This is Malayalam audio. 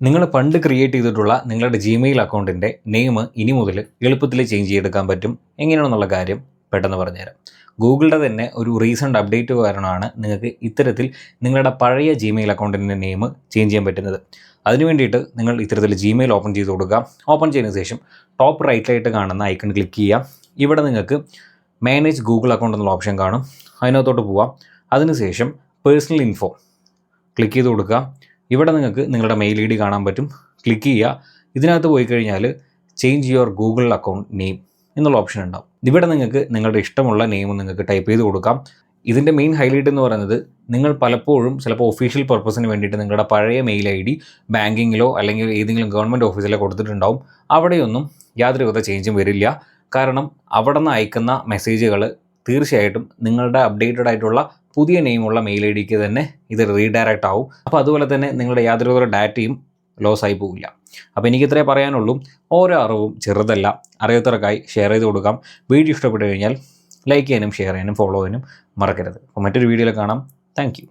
നിങ്ങൾ പണ്ട് ക്രിയേറ്റ് ചെയ്തിട്ടുള്ള നിങ്ങളുടെ ജിമെയിൽ അക്കൗണ്ടിൻ്റെ നെയിം ഇനി മുതൽ എളുപ്പത്തിൽ ചേഞ്ച് ചെയ്തെടുക്കാൻ പറ്റും. എങ്ങനെയാണെന്നുള്ള കാര്യം പെട്ടെന്ന് പറഞ്ഞുതരാം. ഗൂഗിളിൻ്റെ തന്നെ ഒരു റീസെൻ്റ് അപ്ഡേറ്റ് കാരണമാണ് നിങ്ങൾക്ക് ഇത്തരത്തിൽ നിങ്ങളുടെ പഴയ ജിമെയിൽ അക്കൗണ്ടിൻ്റെ നെയിം ചേഞ്ച് ചെയ്യാൻ പറ്റുന്നത്. അതിന് വേണ്ടിയിട്ട് നിങ്ങൾ ഇത്തരത്തിൽ ജിമെയിൽ ഓപ്പൺ ചെയ്ത് കൊടുക്കുക. ഓപ്പൺ ചെയ്തതിന് ശേഷം ടോപ്പ് റൈറ്റിലായിട്ട് കാണുന്ന ഐക്കൺ ക്ലിക്ക് ചെയ്യുക. ഇവിടെ നിങ്ങൾക്ക് മാനേജ് ഗൂഗിൾ അക്കൗണ്ട് എന്നുള്ള ഓപ്ഷൻ കാണും. അതിനകത്തോട്ട് പോവാം. അതിനുശേഷം പേഴ്സണൽ ഇൻഫോ ക്ലിക്ക് ചെയ്ത് കൊടുക്കുക. ഇവിടെ നിങ്ങൾക്ക് നിങ്ങളുടെ മെയിൽ ഐ ഡി കാണാൻ പറ്റും. ക്ലിക്ക് ചെയ്യുക. ഇതിനകത്ത് പോയി കഴിഞ്ഞാൽ change your Google account name എന്നുള്ള ഓപ്ഷൻ ഉണ്ടാവും. ഇവിടെ നിങ്ങൾക്ക് നിങ്ങളുടെ ഇഷ്ടമുള്ള നെയിം നിങ്ങൾക്ക് ടൈപ്പ് ചെയ്ത് കൊടുക്കാം. ഇതിൻ്റെ മെയിൻ ഹൈലൈറ്റ് എന്ന് പറയുന്നത് നിങ്ങൾ പലപ്പോഴും ചിലപ്പോൾ ഒഫീഷ്യൽ പർപ്പസിന് വേണ്ടിയിട്ട് നിങ്ങളുടെ പഴയ മെയിൽ ഐ ഡി ബാങ്കിങ്ങിലോ അല്ലെങ്കിൽ ഏതെങ്കിലും ഗവൺമെൻറ് ഓഫീസിലോ കൊടുത്തിട്ടുണ്ടാവും. അവിടെയൊന്നും യാതൊരുവിധ ചേഞ്ചും വരില്ല. കാരണം അവിടെ നിന്ന് അയക്കുന്ന മെസ്സേജുകൾ തീർച്ചയായിട്ടും നിങ്ങളുടെ അപ്ഡേറ്റഡ് ആയിട്ടുള്ള പുതിയ നെയിമുള്ള മെയിൽ ഐ ഡിക്ക് തന്നെ ഇത് റീഡയറക്റ്റ് ആവും. അപ്പോൾ അതുപോലെ തന്നെ നിങ്ങളുടെ യാതൊരു ഡാറ്റയും ലോസ് ആയി പോവില്ല. അപ്പോൾ എനിക്കിത്രേ പറയാനുള്ളൂ. ഓരോ അറിവും ചെറുതല്ല. അറിയാത്തവർക്കായി ഷെയർ ചെയ്ത് കൊടുക്കാം. വീഡിയോ ഇഷ്ടപ്പെട്ട് കഴിഞ്ഞാൽ ലൈക്ക് ചെയ്യാനും ഷെയർ ചെയ്യാനും ഫോളോ ചെയ്യാനും മറക്കരുത്. അപ്പോൾ മറ്റൊരു വീഡിയോയിൽ കാണാം. താങ്ക്